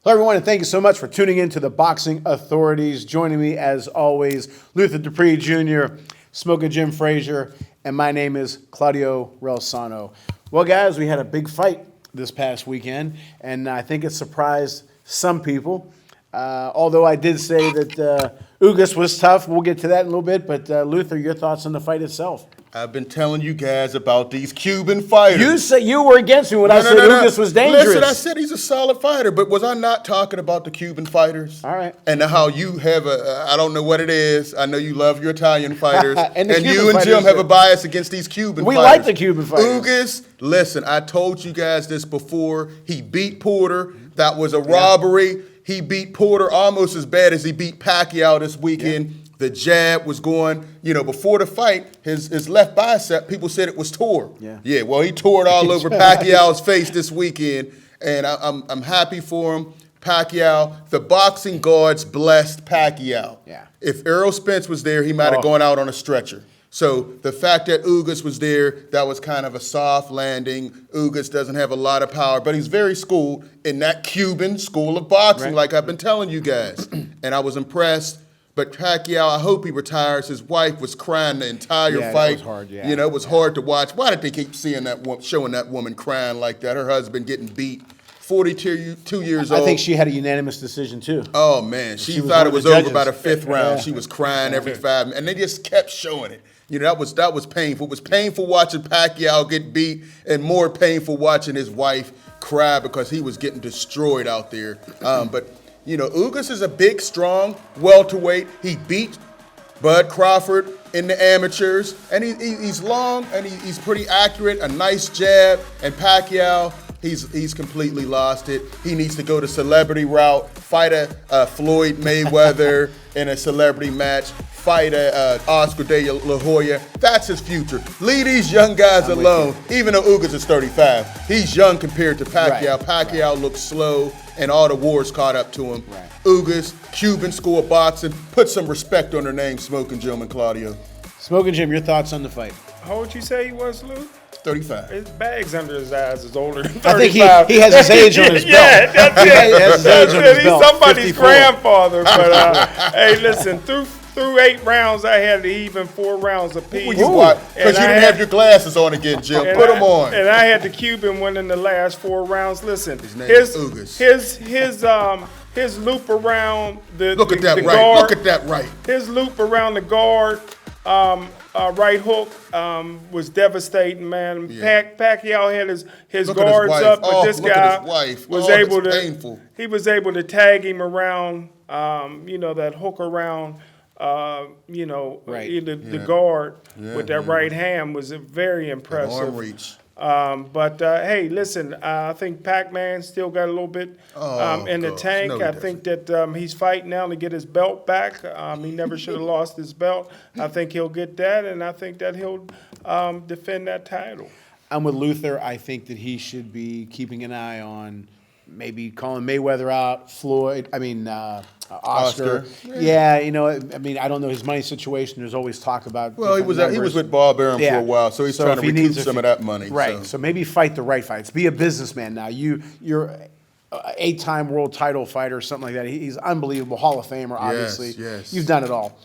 Hello, everyone, and thank you so much for tuning in to the Boxing Authorities. Joining me, as always, Luther Dupree Jr., Smoking Jim Frazier, and my name is Claudio Relsano. Well, guys, we had a big fight this past weekend, and I think it surprised some people. Although I did say that Uggis was tough. We'll get to that in a little bit. But, Luther, your thoughts on the fight itself? I've been telling you guys about these Cuban fighters. You said you were against me when I said Uggis was dangerous. Listen, I said he's a solid fighter, but was I not talking about the Cuban fighters? All right. And how you have I don't know what it is. I know you love your Italian fighters. and you and Jim have a bias against these Cuban fighters. We like the Cuban fighters. Uggis, listen, I told you guys this before. He beat Porter. That was a robbery. He beat Porter almost as bad as he beat Pacquiao this weekend. Yeah. The jab was going, before the fight, his left bicep, people said it was tore. Yeah, well, he tore it all over Pacquiao's face this weekend, and I'm happy for him. Pacquiao, the boxing gods blessed Pacquiao. Yeah. If Errol Spence was there, he might have gone out on a stretcher. So the fact that Uggis was there, that was kind of a soft landing. Uggis doesn't have a lot of power, but he's very schooled in that Cuban school of boxing, like I've been telling you guys. And I was impressed. But Pacquiao, I hope he retires. His wife was crying the entire fight. That was hard, It was hard to watch. Why did they keep showing that woman crying like that? Her husband getting beat, 42 years old. I think she had a unanimous decision, too. Oh, man. She thought it was over by the fifth round. She was crying every 5 minutes. And they just kept showing it. That was painful. It was painful watching Pacquiao get beat and more painful watching his wife cry because he was getting destroyed out there. But Uggis is a big, strong welterweight. He beat Bud Crawford in the amateurs, and he's long and he's pretty accurate. A nice jab, and Pacquiao, he's completely lost it. He needs to go the celebrity route, fight a Floyd Mayweather in a celebrity match, fight a Oscar de La Hoya. That's his future. Leave these young guys alone. Even though Uggis is 35, he's young compared to Pacquiao. Pacquiao looks slow, and all the wars caught up to him. Uggis, Cuban school of boxing. Put some respect on their name, Smoking Jim and Claudio. Smoking Jim, your thoughts on the fight? How old you say he was, Lou? 35. His bag's under his eyes is older than 35. I think he has his age on his belt. Yeah, that's it. He has his age on his He's belt. somebody's 54. grandfather. But hey, listen, through 8 rounds, I had to even 4 rounds apiece. Because you didn't have your glasses on again, Jim. Put them on. And I had the Cuban winning the last 4 rounds. Listen, his name is Uggis. His loop around the Look at that the right. guard. Look at that right. His loop around the guard, right hook, was devastating, man. Yeah. Pacquiao had his Look guards at his up, wife. but this guy was able to. Painful. He was able to tag him around. That hook around. The guard with that right hand was very impressive. Arm reach. Hey, listen, I think Pac-Man still got a little bit in the tank. I think that he's fighting now to get his belt back. He never should have lost his belt. I think he'll get that, and I think that he'll defend that title. I'm with Luther. I think that he should be keeping an eye on maybe calling Mayweather out, Oscar. Yeah, I don't know his money situation. There's always talk about. Well, he was with Bob Arum for a while, so he's trying to recoup some of that money. Right. So maybe fight the right fights. Be a businessman now. You're an 8-time world title fighter, something like that. He's unbelievable, Hall of Famer, obviously. Yes. You've done it all.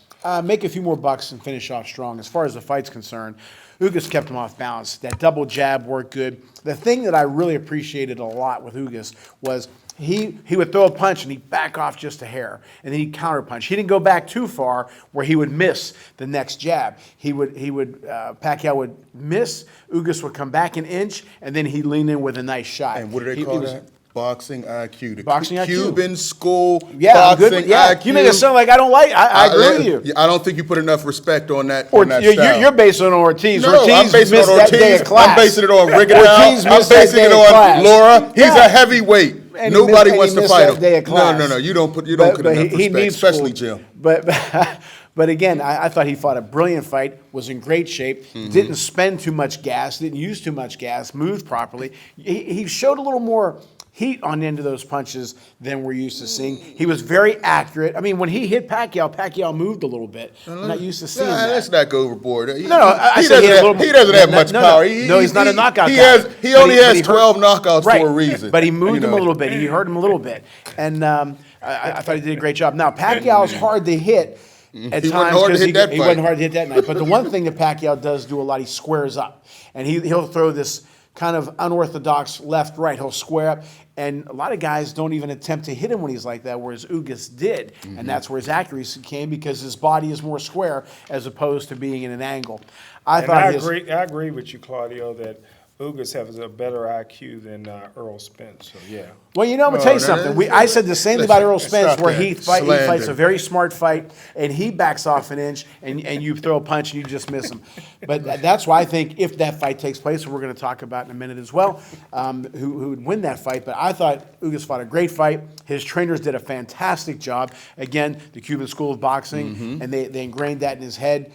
Make a few more bucks and finish off strong. As far as the fight's concerned, Uggis kept him off balance. That double jab worked good. The thing that I really appreciated a lot with Uggis was he would throw a punch and he'd back off just a hair, and then he'd counter punch. He didn't go back too far where he would miss the next jab. Pacquiao would miss, Uggis would come back an inch, and then he'd lean in with a nice shot. And what do they call that? Boxing IQ. Boxing IQ. Cuban school boxing IQ. You make it sound like I don't like. I agree with you. I don't think you put enough respect on that. You're basing it on Ortiz. No, I'm basing it on Ortiz. I'm basing it on Rigondeaux. I'm basing it on Laura. He's a heavyweight. Nobody wants to fight him. No. You don't put enough respect, especially Jim. But again, I thought he fought a brilliant fight, was in great shape, didn't spend too much gas, didn't use too much gas, moved properly. He showed a little more heat on the end of those punches than we're used to seeing. He was very accurate. I mean, when he hit Pacquiao moved a little bit. I'm not used to seeing that. Let's not go overboard. I said He doesn't have much power. No, he's not a knockout guy. He only has 12 knockouts knockouts for a reason. But he moved him a little bit. He hurt him a little bit. And I thought he did a great job. Now, Pacquiao's hard to hit at times because he wasn't hard to hit that night. But the one thing that Pacquiao does do a lot, he squares up. And he'll throw this kind of unorthodox left-right. He'll square up. And a lot of guys don't even attempt to hit him when he's like that, whereas Uggis did. And that's where his accuracy came because his body is more square as opposed to being in an angle. I agree with you, Claudio, that Uggis has a better IQ than Earl Spence. So, yeah. Well, I'm going to tell you something. I said the same thing about Earl Spence, where he fights a very smart fight, and he backs off an inch, and you throw a punch, and you just miss him. But that's why I think if that fight takes place, and we're going to talk about in a minute as well, who would win that fight. But I thought Uggis fought a great fight. His trainers did a fantastic job. Again, the Cuban School of Boxing, and they ingrained that in his head.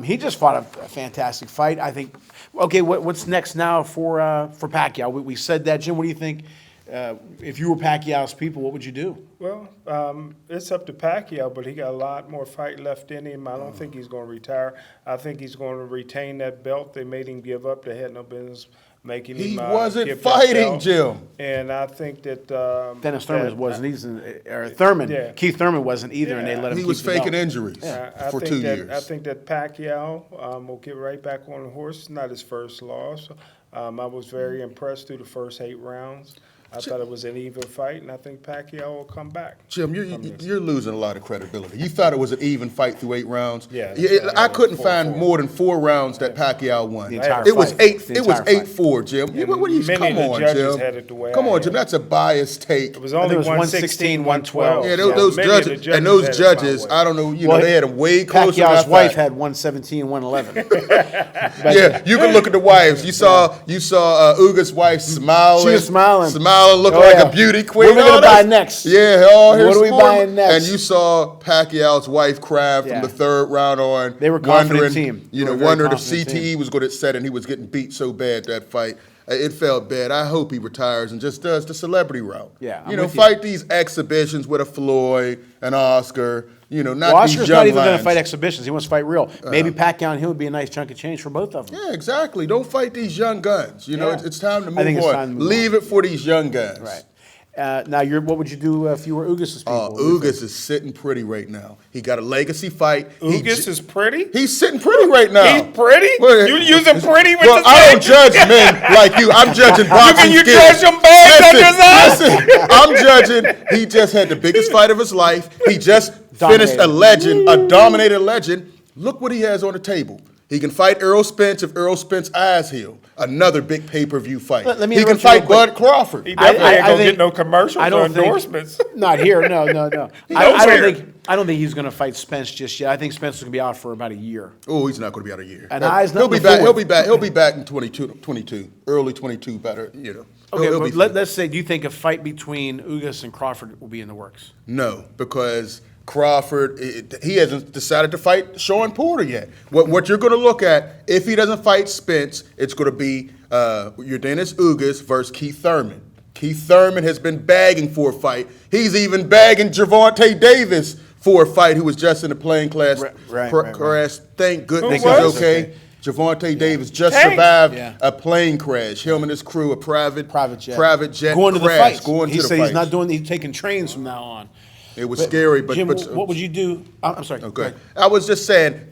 He just fought a fantastic fight. I think. Okay, what's next now for Pacquiao? We said that, Jim. What do you think? If you were Pacquiao's people, what would you do? Well, it's up to Pacquiao, but he got a lot more fight left in him. I don't think he's going to retire. I think he's going to retain that belt. They made him give up. They had no business making him. He wasn't fighting, Jim. And I think that Dennis Thurman wasn't either. Thurman, yeah. Keith Thurman wasn't either, and they let him. He was faking injuries for 2 years. I think that Pacquiao will get right back on the horse. It's not his first loss. I was very impressed through the first 8 rounds. I thought it was an even fight, and I think Pacquiao will come back. Jim, you're losing a lot of credibility. You thought it was an even fight through 8 rounds. Yeah, I couldn't find more than 4 rounds that Pacquiao won. It was 8-4, Jim. What are you? Come on, Jim. Come on, Jim. That's a biased take. It was only 116, 112. Yeah, those judges. I don't know. They had them way closer. Pacquiao's wife had 117, 111. Yeah, you can look at the wives. You saw Uggis' wife smiling. She was smiling. Looking like a beauty queen. What are we going to buy next? Yeah, what are we buying next? And you saw Pacquiao's wife cry from the 3rd round on. They were a confident team. Wondering if CTE was going to set, and he was getting beat so bad that fight. It felt bad. I hope he retires and just does the celebrity route. Yeah, fight these exhibitions with a Floyd, an Oscar. Not Oscar's these young not even lions. going to fight exhibitions. He wants to fight real. Maybe Pacquiao and him would be a nice chunk of change for both of them. Yeah, exactly. Don't fight these young guns. It's time to move on. I think it's time to move Leave it for these young guns. Right. Now, what would you do if you were Uggis' people? Uggis is sitting pretty right now. He got a legacy fight. Uggis is pretty? He's sitting pretty right now. He's pretty? You using pretty with Well, I don't judge men like you. I'm judging boxing You skills. judge them bad Listen, I'm judging. He just had the biggest fight of his life. He just finished a legend, a dominated legend. Look what he has on the table. He can fight Errol Spence if Errol Spence's eyes heal. Another big pay-per-view fight. He can fight Bud Crawford. He definitely ain't going to get no commercials or endorsements. Not here, no. I don't think he's going to fight Spence just yet. I think Spence is going to be out for about a year. Oh, he's not going to be out a year. And he'll be back. He'll be back in 22, early 22. Better, Okay, let's say, do you think a fight between Uggis and Crawford will be in the works? No, because Crawford, he hasn't decided to fight Sean Porter yet. What you're going to look at, if he doesn't fight Spence, it's going to be Yordenis Uggis versus Keith Thurman. Keith Thurman has been begging for a fight. He's even begging Gervonta Davis for a fight, who was just in a plane crash. Thank goodness he's okay. Gervonta Davis just survived a plane crash. Him and his crew, a private jet going to crash. the fight. He said he's not doing. He's taking trains from now on. It was scary, but Jim, what would you do? I'm sorry. Okay, I was just saying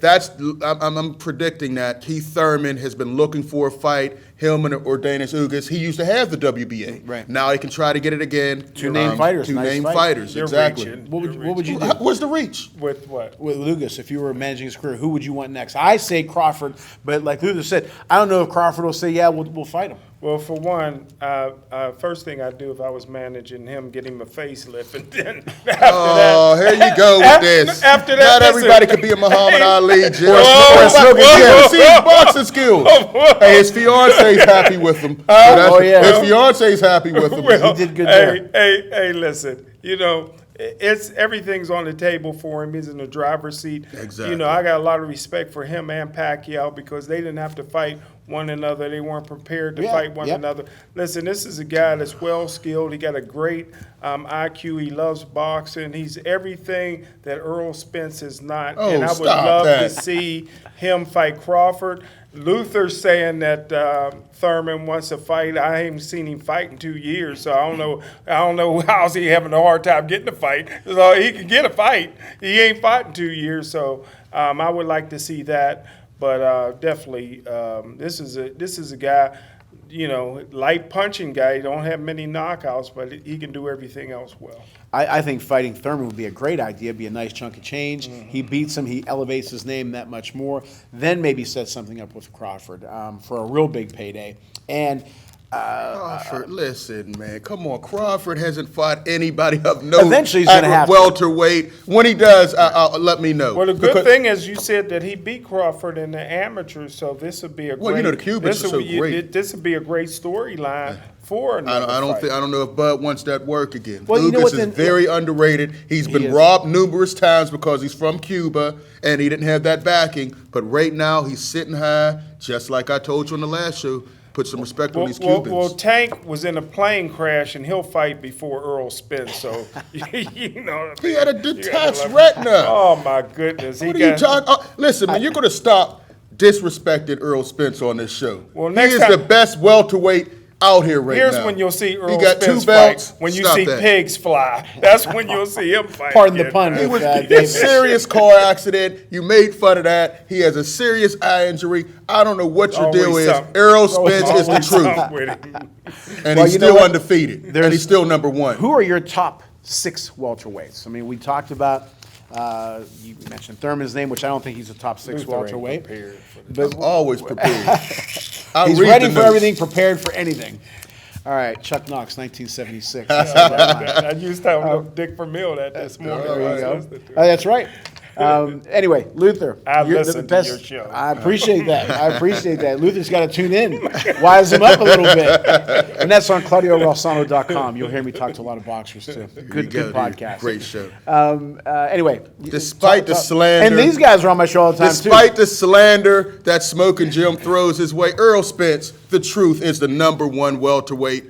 I'm predicting that Keith Thurman has been looking for a fight. Him and Yordenis Uggis. He used to have the WBA. Right. Now he can try to get it again. Two named fighters. Exactly. What would you do? What's the reach? With what? With Uggis, if you were managing his career, who would you want next? I say Crawford, but like Uggis said, I don't know if Crawford will say, yeah, we'll fight him. Well, for one, first thing I'd do if I was managing him, get him a facelift, and then after here you go with this. After that, not everybody could be a Muhammad Ali, Jim. Whoa. Boxing skills. Hey, his fiance's happy with him. His fiance's happy with him. He did good there. Hey, listen. It's everything's on the table for him. He's in the driver's seat. Exactly. I got a lot of respect for him and Pacquiao because they didn't have to fight one another. They weren't prepared to Yeah, fight one yep. another. Listen, this is a guy that's well skilled. He got a great IQ. He loves boxing. He's everything that Earl Spence is not. Oh, and I would stop love that. to see him fight Crawford. Luther's saying that Thurman wants to fight. I haven't seen him fight in 2 years, so I don't know how's he having a hard time getting a fight. So he can get a fight. He ain't fought in 2 years, so I would like to see that. But definitely, this is a guy, light punching guy. He don't have many knockouts, but he can do everything else well. I think fighting Thurman would be a great idea, be a nice chunk of change. He beats him, he elevates his name that much more, then maybe set something up with Crawford for a real big payday. And Crawford, listen, man, come on. Crawford hasn't fought anybody of note. Eventually he's gonna have to. welterweight. When he does, let me know. Well, the good thing is you said that he beat Crawford in the amateurs, so this would be a great. Well, the Cubans are so great. This would be a great storyline for another I fight. don't know if Bud wants that work again. Well, you know Uggis what, is then- very underrated. He's been is. robbed numerous times because he's from Cuba and he didn't have that backing. But right now he's sitting high, just like I told you on the last show. Put some respect on these Cubans. Well, Tank was in a plane crash, and he'll fight before Earl Spence. So He had a detached retina. Oh my goodness! What are you talking? Listen, man, you're going to stop disrespecting Earl Spence on this show. Well, he next is time- the best welterweight out here right Here's now. when you'll see Earl He got Spence 2 belts. fight. When you Stop see that. pigs fly, that's when you'll see him fight. Pardon the again. pun. He was David. a serious car accident. You made fun of that. He has a serious eye injury. I don't know what your deal Always is. something. Earl Spence is the Always truth. something with him. And Well, he's you know still what? undefeated. And he's still number 1. Who are your top 6 welterweights? I mean, we talked about, you mentioned Thurman's name, which I don't think he's a top 6 Luther ain't welterweight. prepared for this. I'm always prepared. He's ready for everything, prepared for anything. All right, Chuck Knox, 1976. I used to have Dick Vermeil that this morning. There you go. listening to it. That's right. Anyway, Luther, I you're listen the best. to your show. I appreciate that. Luther's got to tune in, wise him up a little bit. And that's on ClaudioRalsano.com. You'll hear me talk to a lot of boxers too. Good go, dude. podcast. Great show. Anyway, Despite the slander. and these guys are on my show all the time Despite too. the slander that Smoking Jim throws his way, Earl Spence, the truth, is the number 1 welterweight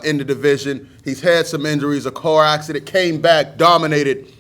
in the division. He's had some injuries, a car accident, came back, dominated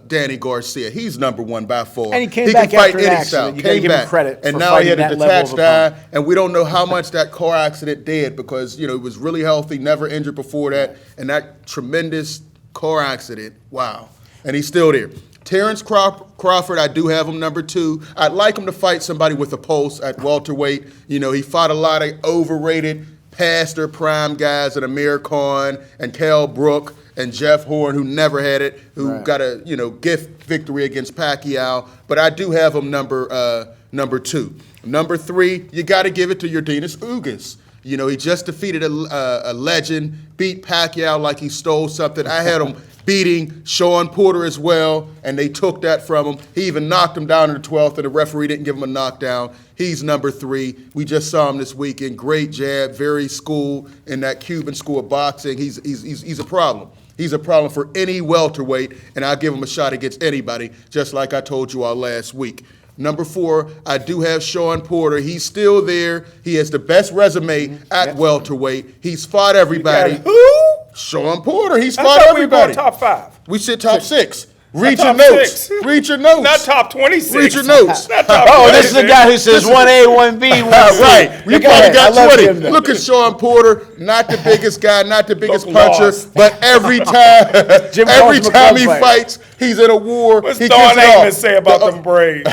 Danny Garcia. He's number 1 by far. And he came can back fight after an any accident. style. You gotta Came give him back. credit And for now he had fighting a that level detached of eye, opponent. and we don't know how much that car accident did because, he was really healthy, never injured before that, and that tremendous car accident, wow. And he's still there. Terence Crawford, I do have him number 2. I'd like him to fight somebody with a pulse at welterweight. He fought a lot of overrated, past their prime guys at Amir Khan and Kell Brook and Jeff Horn, who never had it, who got a gift victory against Pacquiao. But I do have him number 2. Number 3, you got to give it to Yordenis Uggis. He just defeated a legend, beat Pacquiao like he stole something. I had him beating Sean Porter as well, and they took that from him. He even knocked him down in the 12th, and the referee didn't give him a knockdown. He's number 3. We just saw him this weekend. Great jab, very schooled in that Cuban school of boxing. He's a problem. He's a problem for any welterweight, and I'll give him a shot against anybody, just like I told you all last week. Number 4, I do have Sean Porter. He's still there. He has the best resume at welterweight. He's fought everybody. Who? Sean Porter. He's I fought thought we were everybody. going top 5. We said top 6. Read Not your top notes. 6. Read your notes. Not top 26. Read your notes. Not top Oh, this is the 26. guy who says 1A, 1B, 1C. Right. You Go probably ahead. I got love 20. Jim then. Look at Sean Porter, not the biggest guy, not the biggest Look puncher, lost. but every time Jim calls every him a time he club fighter. fights, he's in a war. What's he Don gets it off. Amos say about them braids?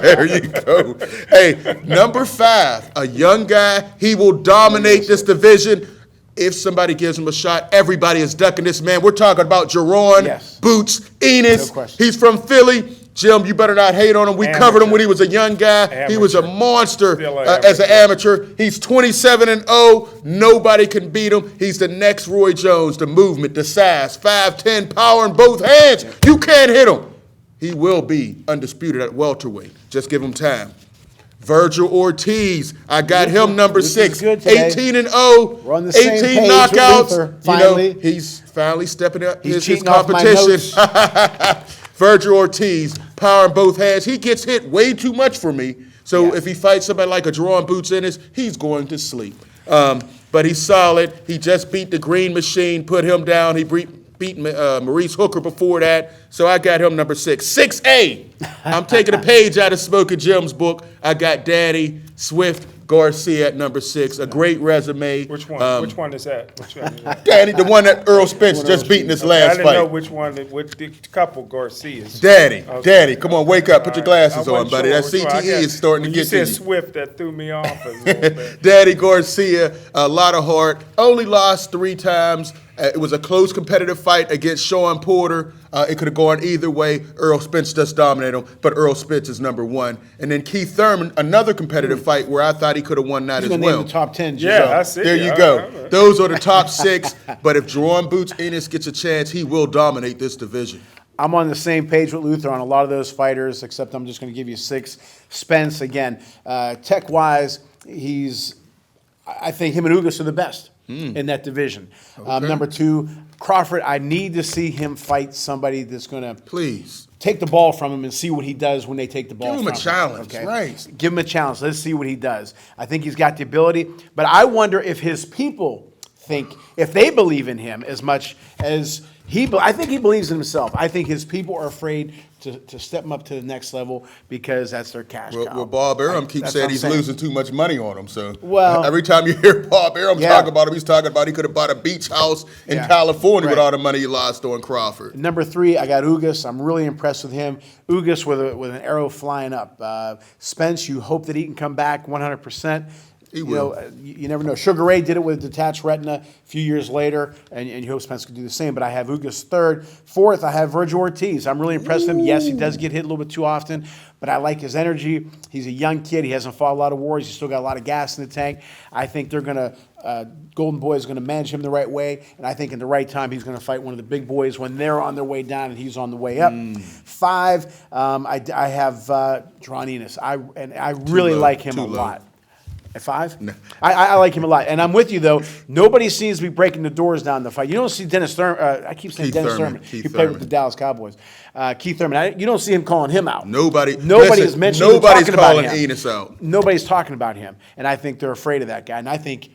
There you go. Hey, number 5, a young guy. He will dominate this division. If somebody gives him a shot, everybody is ducking this man. We're talking about Jerron Yes. Boots Enos. No question. He's from Philly. Jim, you better not hate on him. We covered him when he was a young guy. He was a Amateur. monster Still an as an amateur. He's 27-0. Nobody can beat him. He's the next Roy Jones, the movement, the size, 5'10", power in both hands. You can't hit him. He will be undisputed at welterweight. Just give him time. Virgil Ortiz, I got him number This is 6, good today. 18-0, We're on the same 18 page with knockouts. Luther, finally. He's finally stepping up He's his cheating off my competition. Virgil Ortiz, power in both hands. He gets hit way too much for me, So Yeah. if he fights somebody like a Jerome Boots Ennis, he's going to sleep. But he's solid. He just beat the Green Machine, put him down. He beat Maurice Hooker before that. So I got him number 6. 6A. I'm taking a page out of Smoking Jim's book. I got Danny Swift Garcia at number 6. A great resume. Which one? Which one is that? Which one is that? Danny, the one that Earl Spence just beat in his I last didn't fight. know which one. Which the couple Garcias. Daddy, come on, wake up, put your glasses I on, wasn't buddy. sure That which one. I CTE guess is starting to when get to you you. said Swift, that threw me off a little bit. Daddy Garcia, a lot of heart, only lost 3 times. It was a close competitive fight against Sean Porter. It could have gone either way. Earl Spence just dominated him, but Earl Spence is number 1. And then Keith Thurman, another competitive fight where I thought he could have won that He's as going to name well. the top 10. Yeah, Giselle. I see. There you go. Those are the top 6. But if Jerome Boots Ennis gets a chance, he will dominate this division. I'm on the same page with Luther on a lot of those fighters, except I'm just going to give you 6. Spence, again, tech-wise, I think him and Uggis are the best in that division. Number 2, Crawford, I need to see him fight somebody that's going to Please. take the ball from him and see what he does when they take the ball Give from him a challenge, okay? right. Give him a challenge. Let's see what he does. I think he's got the ability, but I wonder if his people think, if they believe in him as much as I think he believes in himself. I think his people are afraid to step him up to the next level because that's their cash cow. Well, Bob Arum keeps That's saying what I'm he's saying. losing too much money on him. So Well- every time you hear Bob Arum Yeah. talk about him, he's talking about he could have bought a beach house in Yeah. California with Right. all the money he lost on Crawford. Number 3, I got Uggis. I'm really impressed with him. Uggis with an arrow flying up. Spence, you hope that he can come back 100%. He You will. know, you never know. Sugar Ray did it with detached retina a few years later, and you hope Spence could do the same. But I have Uggis 3rd. 4th, I have Virgil Ortiz. I'm really impressed with him. Yes, he does get hit a little bit too often, but I like his energy. He's a young kid. He hasn't fought a lot of wars. He's still got a lot of gas in the tank. I think they're going to Golden Boy is going to manage him the right way, and I think in the right time he's going to fight one of the big boys when they're on their way down and he's on the way up. 5, I have Duran Ennis. I really low, like him too a low. lot. At 5? No. I like him a lot. And I'm with you, though. Nobody seems to be breaking the doors down the fight. You don't see Dennis Thurman. I keep saying Keith Dennis Thurman. Thurman. Keith He played with Thurman. the Dallas Cowboys. Keith Thurman. You don't see him calling him out. Nobody is mentioning Nobody's talking about calling him. Enos out. Nobody's talking about him. And I think they're afraid of that guy. And I think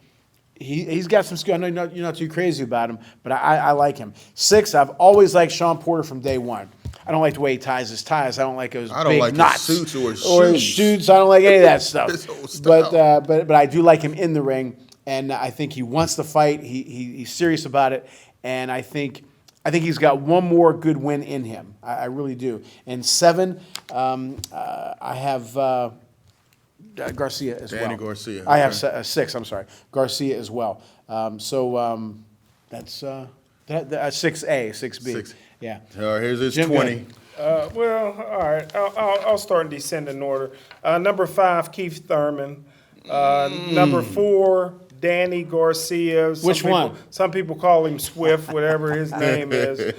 he's got some skill. I know you're not too crazy about him, but I like him. 6, I've always liked Sean Porter from day one. I don't like the way he ties his ties. I don't like those I don't big like his knots. suits or his his shoes. shoots. I don't like any of that stuff. His whole style. But I do like him in the ring, and I think he wants to fight. He's serious about it, and I think he's got one more good win in him. I really do. And 7, I have Garcia as well. Danny Garcia, I have okay. 6. I'm sorry, Garcia as well. That's 6A, 6B. 6. Yeah. All right, here's his Jim 20. Well, all right. I'll start in descending order. Number 5, Keith Thurman. Number 4, Danny Garcia. Which one? Some people call him Swift, whatever his name is.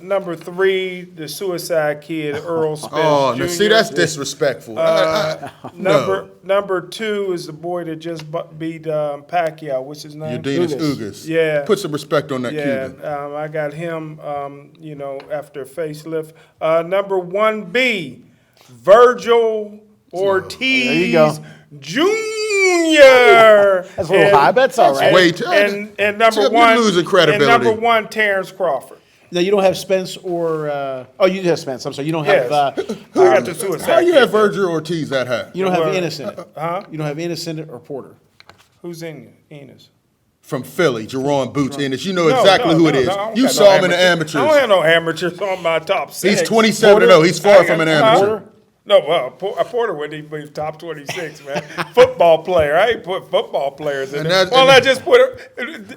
Number 3, the Suicide Kid, Earl Spence Oh, Jr. now see, that's disrespectful. No. Number 2 is the boy that just beat Pacquiao. What's his name? Udenis Uggis. Uggis. Yeah. Put some respect on that Yeah, Cuban. I got him, after facelift. Number 1B, Virgil Ortiz There you go. Jr. That's a little high, but that's all right. Way too- And number You're 1, losing credibility. And number 1, Terence Crawford. Now, you don't have Spence or you do have Spence. I'm sorry. You don't Yes. have I got the Suicide How you Kid. have Virgil Ortiz that high? you don't have Well, Innocent. huh? You don't have Innocent or Porter. Who's in Enos? From Philly, Jerome Boots Ennis. You know No, exactly no, who it no, is. no, I don't You got saw no him in the amateurs. I don't amateurs. have no amateurs on my top 6. He's 27-0. He's far from an amateur. No, well, Porter wouldn't even be top 26, man. Football player. I ain't put football players in And there. that's- Well, I just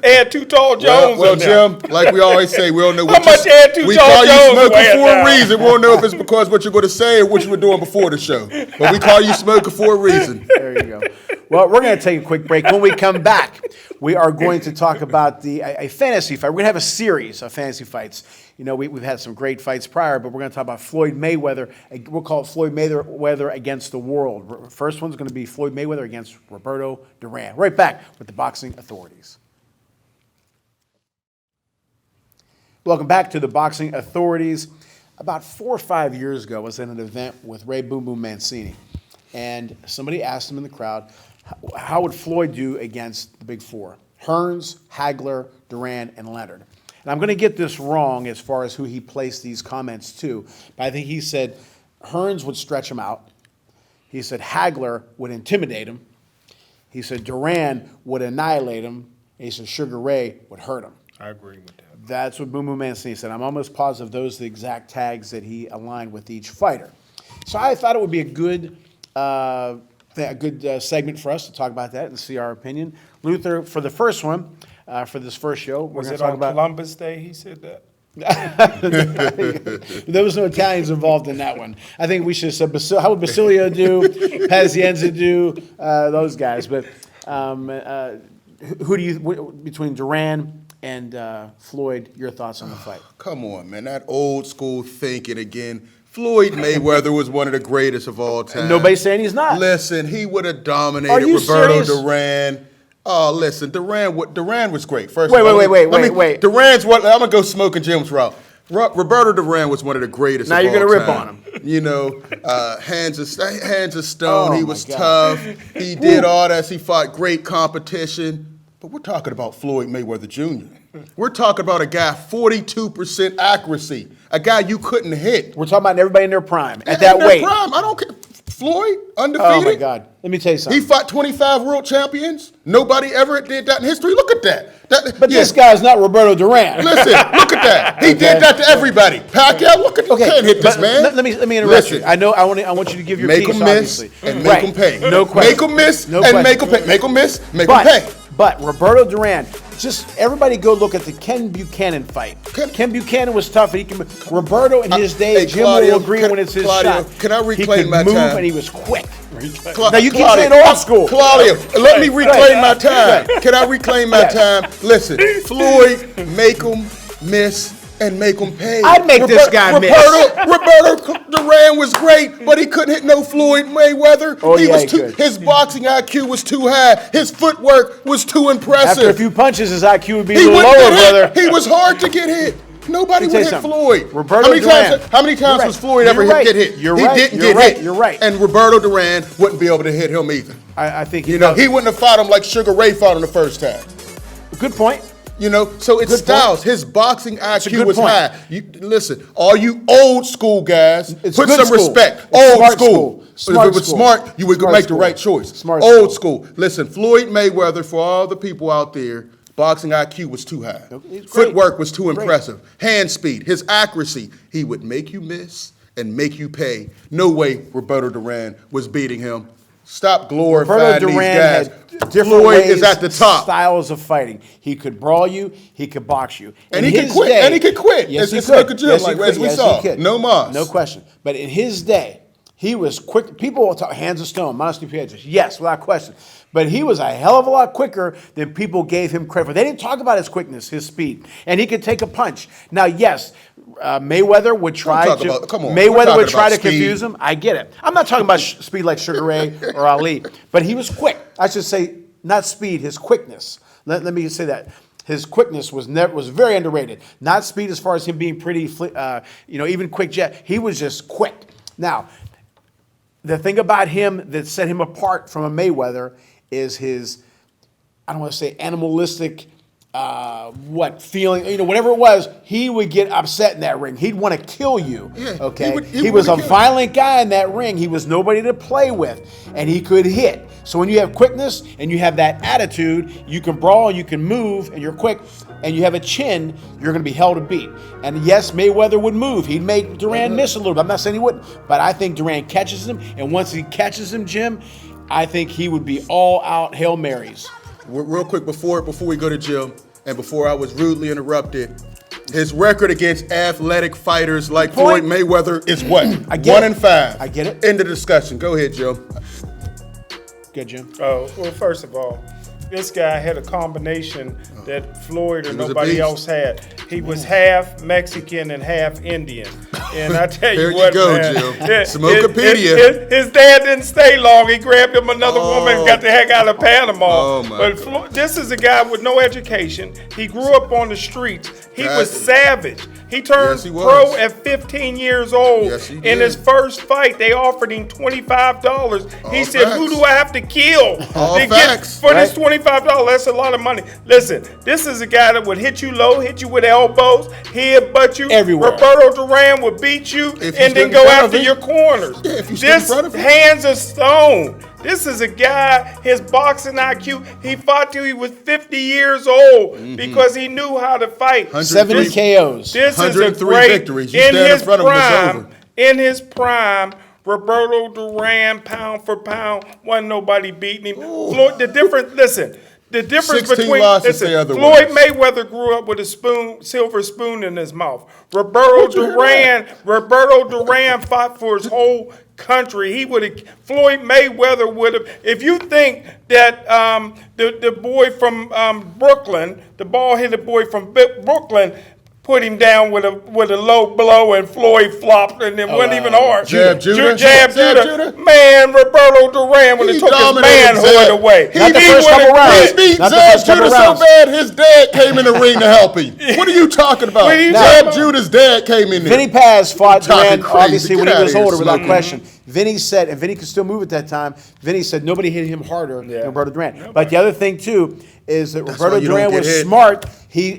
add Too Tall Jones Well, in there. Jim, like we always say, we don't know what How much add to we Joe call you Jones smoking weighing for a down? reason. We don't know if it's because what you're going to say or what you were doing before the show. But we call you smoking for a reason. There you go. Well, we're going to take a quick break. When we come back, we are going to talk about a fantasy fight. We're going to have a series of fantasy fights. You know, we've had some great fights prior, but we're going to talk about Floyd Mayweather. We'll call it Floyd Mayweather against the world. First one's going to be Floyd Mayweather against Roberto Duran. Right back with the boxing authorities. Welcome back to the boxing authorities. About 4 or 5 years ago, I was at an event with Ray Boom Boom Mancini. and somebody asked him in the crowd, how would Floyd do against the big four? Hearns, Hagler, Duran, and Leonard. And I'm going to get this wrong as far as who he placed these comments to, but I think he said Hearns would stretch him out. He said Hagler would intimidate him. He said Duran would annihilate him. And he said Sugar Ray would hurt him. I agree with that. That's what Boom Boom Mancini said. I'm almost positive those are the exact tags that he aligned with each fighter. So I thought it would be a good segment for us to talk about that and see our opinion. Luther, for the first one, for this first show, we're Was going it to talk on about Columbus Day he said that? There was no Italians involved in that one. I think we should have said, how would Basilio do, Pazienza do, those guys. But who do you, between Duran and Floyd, your thoughts on the fight? Come on, man. That old school thinking again. Floyd Mayweather was one of the greatest of all time. Nobody's saying he's not. Listen, he would have dominated Are you Roberto serious? Duran. Oh, listen, Duran was great. First, Wait, of all, wait. Duran's what? I'm gonna go smoking Jim's route. Roberto Duran was one of the greatest. Now of you're all gonna rip time. on him. You know, hands of stone. Oh, he my was God. tough. He did all that. He fought great competition. But we're talking about Floyd Mayweather Jr. We're talking about a guy 42% accuracy, a guy you couldn't hit. We're talking about everybody in their prime at In that their weight. prime. I don't care. Floyd, undefeated. Oh my God! Let me tell you something. He fought 25 world champions. Nobody ever did that in history. Look at that. But this guy's not Roberto Duran. Listen, look at that. He did that to everybody. Pacquiao, look at you can't hit this but man. Let me interrupt Listen, you. I know. I want you to give your make piece. him miss Obviously. and make him pay. No question. Make him miss No and question. make him pay. Make him miss, make him pay. But Roberto Duran, just everybody go look at the Ken Buchanan fight. Ken Buchanan was tough. He can. Roberto in his day, Hey, Jim Claudio, will agree when it's his Claudio, shot. can I he reclaim could my move time? and he was quick. Cla- Now you keep Claudio, saying old school. Claudio, let me reclaim my Go time. ahead. Can I reclaim my time? Listen, Floyd, make him miss and make him pay. I'd make this guy miss. Roberto Duran was great, but he couldn't hit no Floyd Mayweather. Oh, he yeah, was he too. could. His boxing IQ was too high. His footwork was too impressive. After a few punches, his IQ would be a he little wouldn't lower, get hit. brother. He was hard to get hit. Nobody Let me would tell hit you Floyd. something. Roberto how many Duran. times? How many You're times right. was Floyd You're ever right. get hit? You're he right. didn't You're get right. hit. You're right. And Roberto Duran wouldn't be able to hit him either. I think You know, he wouldn't have fought him like Sugar Ray fought him the first time. Good point. You know, so it's Good styles. point. His boxing a IQ good was point. high. Listen, all you old school guys, It's put good some school. respect. It's Old smart school. school. If Smart it was school. smart, you would Smart make school. the right choice. Smart Old school. school. Listen, Floyd Mayweather, for all the people out there, boxing IQ was too high. He's great. Footwork was too Great. impressive. Hand speed, his accuracy, he would make you miss and make you pay. No way Roberto Duran was beating him. Stop glorifying Roberto these Duran guys. had different Floyd ways, is at the top. styles of fighting. He could brawl you. He could box you. And In he could his quit. day- And he could quit. Yes, he It's could. like a gym, Yes, he like, could. as we Yes, saw. he could. No mas. No question. But in his day, he was quick. People will talk hands of stone, Monster Pietras. Yes, without question. But he was a hell of a lot quicker than people gave him credit for. They didn't talk about his quickness, his speed, and he could take a punch. Now, yes, Mayweather would try talk to. about- come on, we're Mayweather talking would try about to confuse him. I get it. I'm not talking about speed like Sugar Ray or Ali, but he was quick. I should say not speed, his quickness. Let me say that. His quickness was very underrated. Not speed as far as him being pretty, even quick jet. He was just quick. Now, the thing about him that set him apart from a Mayweather is his, I don't want to say animalistic, feeling, whatever it was, he would get upset in that ring. He'd want to kill you, Yeah, okay? he He was a would kill you. violent guy in that ring. He was nobody to play with, and he could hit. So when you have quickness and you have that attitude, you can brawl, you can move, and you're quick, and you have a chin, you're going to be hell to beat. And yes, Mayweather would move. He'd make Duran miss a little bit. I'm not saying he wouldn't, but I think Duran catches him, and once he catches him, Jim, I think he would be all out Hail Marys. Real quick, before we go to Jim, and before I was rudely interrupted, his record against athletic fighters like Floyd Point. Mayweather is what? I get 1 it. and 5. I get it. End of discussion. Go ahead, Jim. Good, Jim. Well, first of all, this guy had a combination that Floyd or He was a nobody beast. else had. He was half Mexican and half Indian. And I tell you There you what, go, man. Jim. Smokepedia. His dad didn't stay long. He grabbed him another woman and got the heck out of Panama. Oh, my but this is a guy with no education. He grew up on the streets. He was savage. He turned Yes, he pro was. at 15 years old. Yes, he In did. his first fight, they offered him $25. He All said, "Who facts. do I have to kill All to get facts. for this $25? That's a lot of money." Listen, this is a guy that would hit you low, hit you with elbows, he'd butt you Everywhere. Roberto Duran would beat you If you and stood then in go front of after him. your corners. Yeah, if you stood in This front of him. hands of stone. This is a guy, his boxing IQ, he fought till he was 50 years old because he knew how to fight. 70 KOs. This is a 103 great, victories. You in stand in his front of him, it's prime, over. in his prime, Roberto Duran, pound for pound, wasn't nobody beating him. Floyd, the difference 16 between losses say otherwise. Floyd Mayweather grew up with a silver spoon in his mouth. Roberto Duran fought for his whole country. Floyd Mayweather would have. If you think that the boy from Brooklyn, the ball-headed boy from Brooklyn, put him down with a low blow and Floyd flopped and it wasn't even hard. Jab Judah. Jab Judah. Man, Roberto Duran would have He took his dominated manhood Zab. away. Not the first couple rounds. He beat Not the Zab first couple Judah so rounds. bad his dad came in the ring to help him. What are you talking about? What are you Zab talking about? Judah's dad came in there. Vinny Paz fought Talking Duran, crazy. obviously, when Get he was outta here, older, without Smokey. question. Vinny said, and Vinny could still move at that time, Vinny said nobody hit him harder Yeah. than Roberto Duran. But the other thing, too, is that why Roberto you don't Duran get was hit. smart.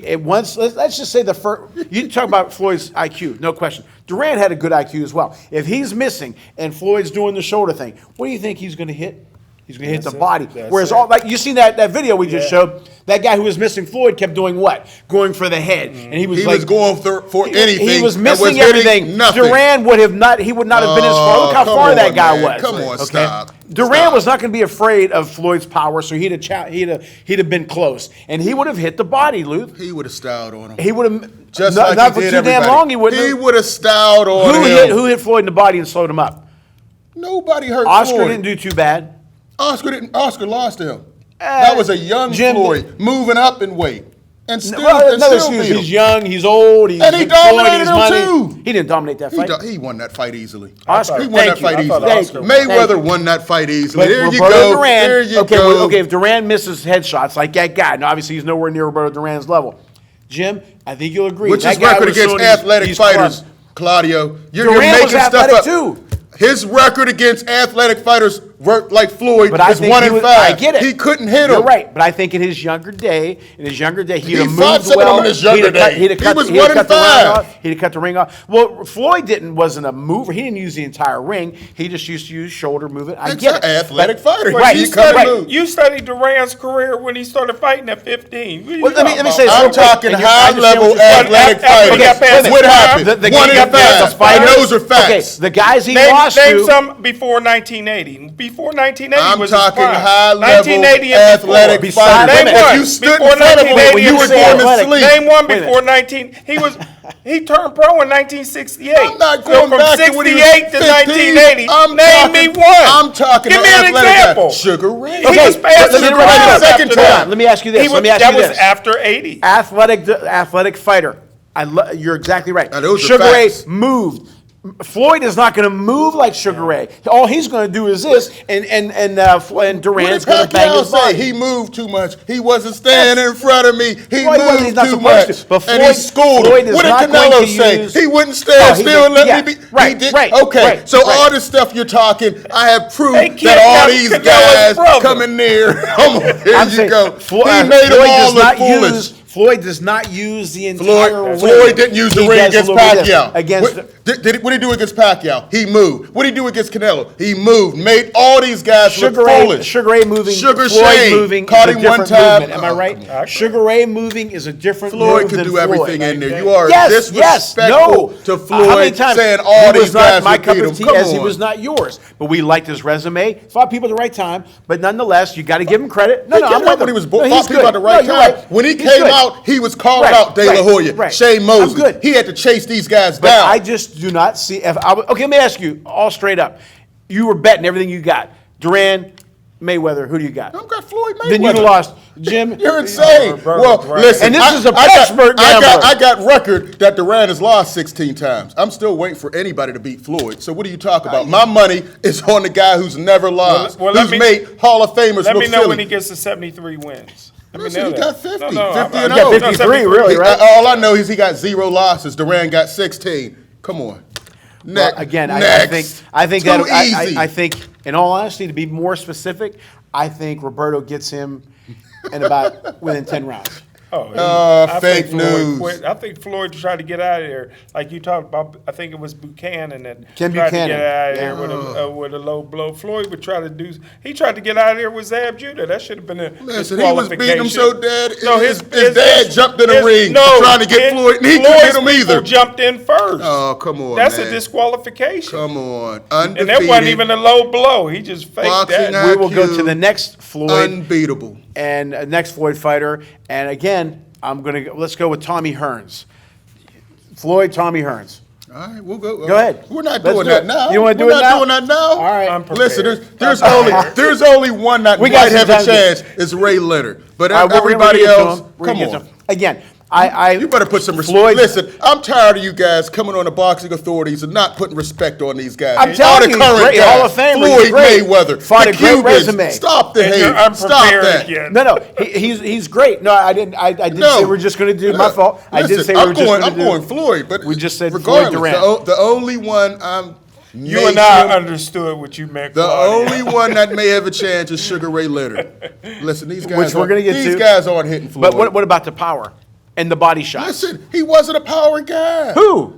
Let's just say the first, you talk about Floyd's IQ, no question. Duran had a good IQ as well. If he's missing and Floyd's doing the shoulder thing, what do you think he's going to hit? He's going to hit the body. Whereas you seen that video we just showed, that guy who was missing Floyd kept doing what? Going for the head. And he was He like, was going for anything. he was and missing hitting everything. Nothing. Duran would not have been as far. Look how come far on, that guy man. was. Come on, stop. Duran Stop. was not going to be afraid of Floyd's power, so he'd have been close, and he would have hit the body, Luke. He would have styled on him. He would have Just not, like not he for did too everybody. damn long. He wouldn't. He would have styled on him. Who hit Floyd in the body and slowed him up? Nobody hurt Oscar Floyd. didn't do too bad. Oscar lost to him. That was a young Jim- Floyd moving up in weight. And still, Well, and no still excuse. beat him. He's young. He's old. He's And he Floyd, dominated he's him, money. too. He didn't dominate that fight. He won that fight easily. Oscar, He won thank that you. fight I thought easily. Oscar won. Mayweather won that fight easily. But There you Roberto go. Duran, There you okay, go. okay, if Duran misses headshots like that guy, now obviously he's nowhere near Roberto Duran's level. Jim, I think you'll agree. What's that his guy record was against showing athletic he's fighters, clubbed. Claudio? You're Duran making was stuff athletic up. too. His record against athletic fighters, like Floyd, But I is think 1-5. I get it. He couldn't hit him. You're right, but I think in his younger day, he'd have moved fought some of them well. in his younger day. He'd have He cut, was he'd have cut the 1-5. ring off. He'd have cut the ring off. Well, Floyd wasn't a mover. He didn't use the entire ring. He just used to use shoulder movement. I It's get an it. athletic fighter. Right, He you cut right. and move. You studied Duran's career when he started fighting at 15. What are you Well, let me talking say about? this I'm real quick, talking and you- I understand high-level what you're saying. athletic After he got fighters. past What the happened? The 1-5. fighters- And those are facts. Okay, the guys he Name lost to. some before 1980. Before 1980 I'm was his talking prime. high-level 1980 and athletic before. fighters. Name If one. you stood Before in front of him, 1980 you were and going before. to sleep. Name one Wait a before 19. He turned pro in 1968. I'm not So going from back to when he was 68 to 15. 1980. I'm Name talking- me one. I'm talking Give me an athletic example. guy. Sugar Ray. He was past let me his interrupt prime you. after Second that. time. Let me ask you this. Let me ask that you was this. after 80. Athletic fighter. You're exactly right. Now, those are Sugar Ray facts. moved. Floyd is not going to move like Sugar Ray. All he's going to do is this, and Duran's What going did to bang Pacquiao his say? body. He moved too much. He wasn't standing in front of me. He Well, he wasn't. He's moved not too supposed much. to. But And he Floyd- schooled Floyd him. is What did not going Canelo to say? use- He wouldn't stand Oh, he still and did- let yeah, me be. right, he did. right, Okay, right, so right. all this stuff you're talking, I have proof They that all kidnapped these Canelo's guys brother. coming near. Come on, here I'm you saying, go. Floyd He made them all does look not foolish. use. Floyd does not use the entire ring. Floyd didn't use the He ring does a against little bit of this. Pacquiao. Against what did he do against Pacquiao? He moved. What did he do against Canelo? He moved. Made all these guys look foolish. Sugar Ray moving. Sugar Floyd Shane moving. caught is a him one different time. movement. Am I right? on. Sugar Ray moving is a different Floyd move could than do Floyd. everything in there. You are Yes, disrespectful no. to How many Floyd times saying all he was these not guys my would cup beat of him. tea Come as he on. was not yours. But we liked his resume. Fought people at the right time. But nonetheless, you got to give him credit. No, He I'm came with out when him. he was No, he's fought people good. at the right No, time. you're right. When he He's came good. out, he was calling Right, out De La right, Hoya, right. Shane I'm Mosley. good. He had to chase these guys But down. I just do not see. Okay, let me ask you all straight up. You were betting everything you got. Duran Mayweather, who do you got? I've got Floyd Mayweather. Then you lost, Jim. You're insane. Roberto Well, Duran. listen, And this is a expert gambler. I got record that Duran has lost 16 times. I'm still waiting for anybody to beat Floyd. So what are you talking about? My money is on the guy who's never lost, who's made Hall of Famers Let look me know silly. when he gets to 73 wins. Listen, he got 50. 50 I'm- and He got 0. 53, really, right? All I know is he got 0 losses. Duran got 16. Come on. Well, again, I think Too that easy. I think, in all honesty, to be more specific, I think Roberto gets him in about within 10 rounds. I fake think Floyd news. quit. I think Floyd tried to get out of there. Like you talked about, I think it was Buchanan that Ken tried Buchanan, to get out of yeah. there with a low blow. Floyd would try to do. He tried to get out of there with Zab Judah. That should have been a Listen, he was beating him so dead. No, his dad jumped in the ring trying to get Floyd, and he couldn't hit him people either. jumped in first. Oh, come on, That's man. a disqualification. Come on. And that Undefeated. wasn't even a low blow. He just faked Boxing that. We will go IQ, to the next Floyd Unbeatable. and next Floyd fighter. And again, let's go with Tommy Hearns. Floyd, Tommy Hearns. All right, we'll go. Go ahead. We're not Let's doing do that it. now. You wanna do We're it not now? doing that now. All right. I'm prepared. Listen, there's only one that We got might some have a time to- chance. It's Ray Leonard. But All right, we're gonna everybody get to else, him. We're gonna come get to on. him. Again, You better put some respect. Floyd- Listen, I'm tired of you guys coming on the boxing authorities and not putting respect on these guys. I'm All telling the you, current great guys, Hall of Famer, he's Floyd great. Mayweather, Fought the a great Cubans. resume. Stop the And you're hate. Stop unprepared that. again. No, he's great. No, I didn't. I didn't No. say we're just going to do. My Look, fault. I did listen, say we were just going to I'm do. going Floyd, but We just said Floyd regardless, Duran. the only one I'm. You and I understood what you meant. The Claudia. only one that may have a chance is Sugar Ray Leonard. Listen, these guys. Which we're gonna get These to. guys aren't hitting Floyd. But what about the power and the body shots? Listen, he wasn't a power guy. Who?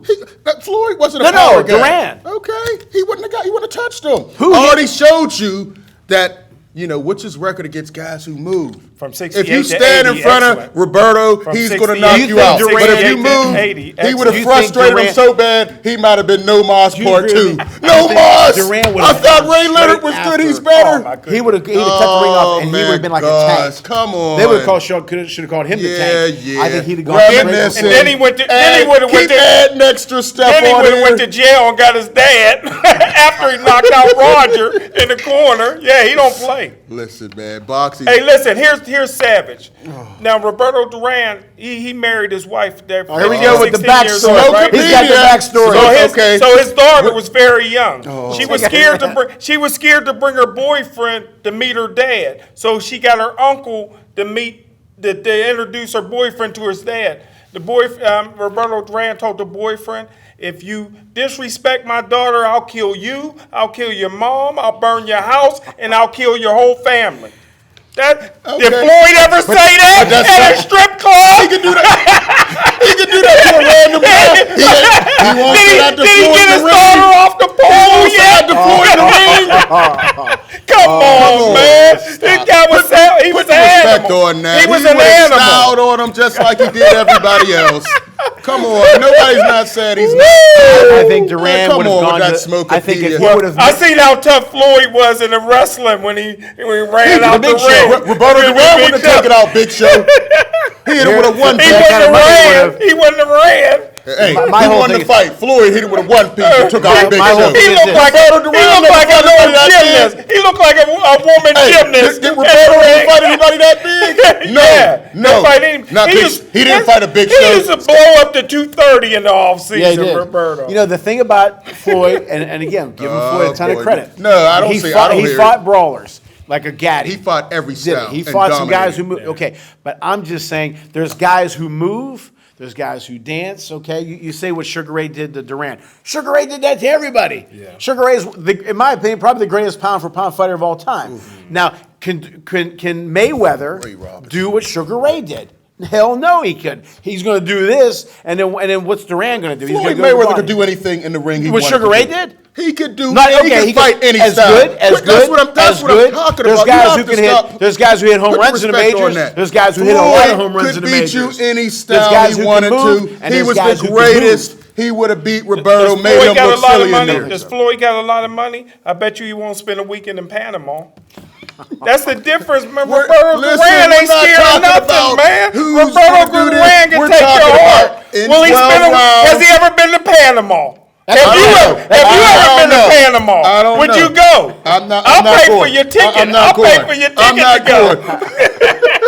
Floyd wasn't No, a power guy. Duran. Okay, he wouldn't have touched him. Who I hit- already showed you that. What's his record against guys who move? From 68 If you to stand 80, in front excellent. of Roberto, From he's 68 going to knock to you out. 68 But if you to move, 80, he would excellent. have You think frustrated him Duran- so bad, he might have been no Moss You part really- 2. I No think Moss! Duran would I have thought gone Ray Leonard straight was after. good. He's Oh, better. my goodness. He would have cut the ring off, and he would have been like a tank. Come on. They would have should have called him the tank. Yeah. I think he'd have gone Reminiscing. straight. And then he went to- then he would've went keep to- adding extra stuff Then he on would have went to here. jail and got his dad after he knocked out Roger in the corner. Yeah, he don't play. Listen, man, boxing. Hey, listen, here's Savage. Now, Roberto Duran, he married his wife there. Here we go with the 16 years old, backstory. right? He's got the backstory. So his daughter was very young. Oh. She was scared to bring her boyfriend to meet her dad. So she got her uncle to introduce her boyfriend to his dad. Roberto Duran told the boyfriend, "If you disrespect my daughter, I'll kill you. I'll kill your mom. I'll burn your house, and I'll kill your whole family." Did Floyd ever say that at a strip club? He can do that. He can do that to a random guy. He won't get out the Did he floor get in his the ring. daughter off the pole He yet? won't deploy in the ring. Come on, man. This guy was he was Put an respect animal. on that. He was He an went animal. styled on him just like he did everybody else. Come on, nobody's not saying he's not. I think Duran Come would have on with gone that to. smoke I think if he opinion. would have. I seen how tough Floyd was in the wrestling when he ran out the Big Show. ring. Roberto Duran wouldn't have taken out Big Show. He hit him with a one He piece. wouldn't have ran. would've- He wouldn't have ran. Hey, My he whole won thing the is- fight. Floyd hit him with a one piece and took out Big my whole Show. thing He is looked this. like Roberto Duran a never fought little nobody that gymnast. big. He looked like a woman Hey, gymnast. did Roberto ever fight anybody that big? No, Yeah, no, fight him. not Big. He didn't fight a Big He Show. used to blow up to 230 in the Yeah, he offseason, did. Roberto. You know, the thing about Floyd, and again, give him Floyd a ton of boy. credit. No, I don't see- I don't He hear fought it. brawlers like a Gaddy. He fought every Did style. he? He and fought some guys who dominated. move. Okay, but I'm just saying, there's guys who move. There's guys who dance. Okay, you say what Sugar Ray did to Duran. Sugar Ray did that to everybody. Yeah. Sugar Ray is, in my opinion, probably the greatest pound for pound fighter of all time. Now, can Mayweather Ray Robinson. do what Sugar Ray did? Hell no, he could. He's going to do this, and then what's Duran going to do? He's Floyd gonna go Mayweather to could do anything in the ring. He what wanted Sugar to Ray do. did. He could do. Not, he okay, can he fight could, any as style. good, as That's good, what I'm. That's as what good. I'm talking There's about. You guys have who to can stop. hit. There's guys who hit home Put runs in the respect on majors. that. There's guys who hit a lot of Floyd home runs could in the beat majors. you any There's style guys he who wanted can move, to. and He there's was guys the who can greatest. He would have beat Roberto, Does made Floyd him got look a lot of silly in money? there. Does Floyd got a lot of money? I bet you he won't spend a weekend in Panama. That's the difference, man. We're- Roberto listen, Duran we're ain't not scared of talking nothing, about man. who's Roberto gonna do this. Duran can We're take your talking heart. about in Will he 12 spend rounds. has he ever been to Panama? If you ever been to Panama, I don't would know. you go? I'll pay for your ticket. I'll pay for your ticket to go.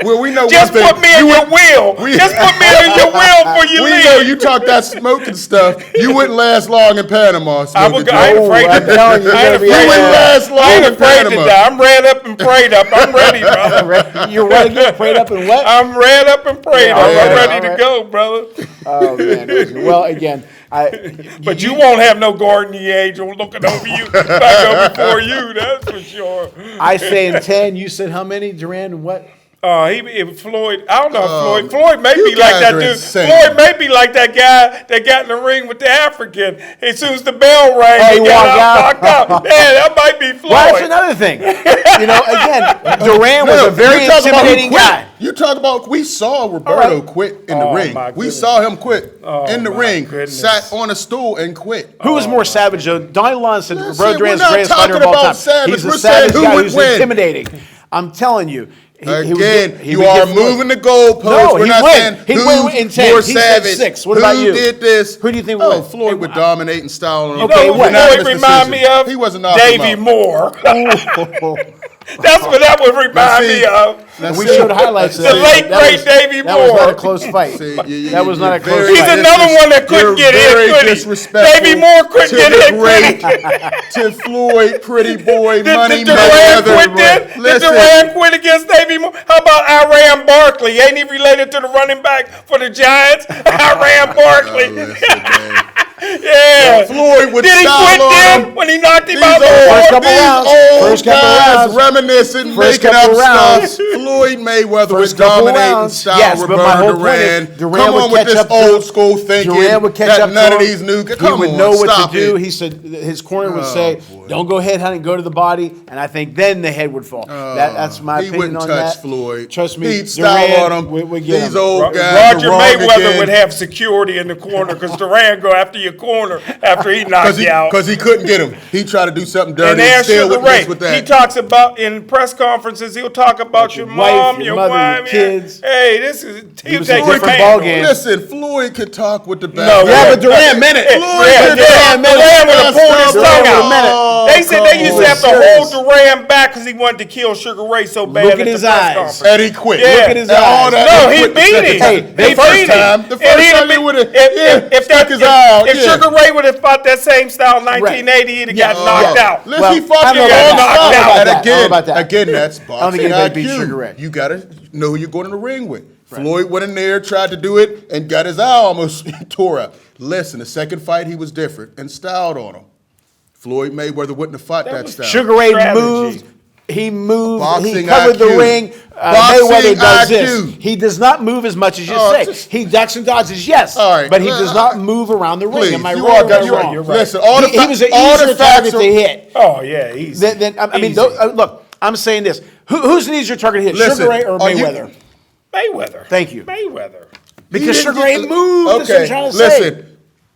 Well, we know Just one thing. put me in your wheel. Just put me in your wheel for you We leave. know you talk that smoking stuff. You wouldn't last long in Panama. I ain't afraid to die. you, I ain't you afraid wouldn't last long I ain't in afraid to Panama. die. I'm read up and prayed up. I'm ready, brother. You're what again? Prayed up and what? I'm read up and prayed up. Yeah, I'm ready to alright. go, brother. Oh man. Well, again, But you won't have no guardian angel looking over you if I go before you. That's for sure. I say in 10. You said how many? Duran and what? Floyd, I don't know. Floyd may you be like guys that are dude. insane. Floyd may be like that guy that got in the ring with the African. As soon as the bell rang, he he got walked knocked out. Man, that might be Floyd. Well, that's another thing. Again, Duran was a very you talk about who intimidating quit. guy. You talk about, we saw Roberto quit in the ring. my We goodness. saw him quit in the my ring, goodness. sat on a stool and quit. Who was more savage, though? Donnie Lon said Listen, Roberto Duran's we're the not greatest fighter of talking all time. about savage. He's a We're savage saying who guy would who's win. intimidating. I'm telling you. He You would are give Floyd- moving the goalposts. No, We're he'd not win. saying He'd who's win in 10. more He said savage. 6. What about who you? did this? Who do you think would win? Floyd would dominate and style on him. Okay, You know what? who Unanimous Floyd remind me decision. of? He wasn't knocking him Davey out. Moore. Oh. That's what that would remind see, me of. Now, We see, showed highlights of The that. late, That great was- Davey That was not a Moore. close fight. See, That was not a close He's fight. another one that couldn't get in, very could he? disrespectful Davey Moore couldn't to get the in, could he? great, to Floyd, pretty boy, money Did Duran Mayweather. quit then? Did Listen, Duran quit against Davey Moore? How about Iran Barkley? Ain't he related to the running back for the Giants? Iran Barkley. listen, man. Yeah. Floyd would Did he style quit on then him. when he knocked him These out? First couple rounds. old First couple guys rounds. reminiscing, First making up couple rounds. stuff. Floyd Mayweather First would couple dominate and rounds. style Yes, but my whole Roberto point is Duran. Duran Come would on with catch this up to old him. school thinking. Duran would catch that up to none of him. these new. He Come would on, know what to stop do. it. He said his corner would say, "Don't go head hunting, go to the body," and I think then the head would fall. That's my He opinion wouldn't on touch that. Floyd. Trust me, He'd style Duran on him. would get These him. old guys Roger are wrong Mayweather again. would have security in the corner because Duran go after your corner after he knocked you out. Because he couldn't get him. He tried to do something dirty And and there's still Sugar wouldn't Ray. miss with that. He talks about in press conferences. He'll talk about your your wife, mom, your your mother, your wife, kids. Hey, this is he'll was take a your different pain. ballgame. Listen, Floyd could talk with the best. No, Yeah, but Duran meant it. Duran would have pulled his tongue out. They said they used to have to hold Duran back because he wanted to kill Sugar Ray so bad Look at at the his press eyes. conference. And he quit. Yeah. Look at his And all eyes. that, No, he quit the beat second him. time. He The beat first him. time. The And first he'd time have he been- would have if stuck his eye out. If yeah. Sugar Ray would have fought that same style in 1980, he'd have Yeah. got knocked Yeah. out. Listen, Well, he fought I the don't know wrong about that. I don't know style. about And that. I don't know about that. again, that's don't boxing think anybody beat IQ. Sugar Ray. You got to know who you're going in the ring with. Floyd went in there, tried to do it, and got his eye almost tore up. Listen, the second fight, he was different and styled on him. Floyd Mayweather wouldn't have fought that style. Sugar Ray Strategy. moved. He moved. Boxing He covered the IQ. ring. Boxing Mayweather does IQ. this. He does not move as much as you Oh, say. just- He ducks and dodges, yes, All right. but he does not move around the ring. Please, Am I you right all or got am I you're wrong? You're right. Listen, all the He was an all easier the facts target to hit. Oh yeah, easy. Then I mean, Easy. look, I'm saying this. Who's an easier target to hit, Listen, Sugar Ray or are you- Mayweather? Mayweather. Thank you. Mayweather. Because He didn't Sugar Ray get- moved. That's what I'm Okay, trying to listen. say.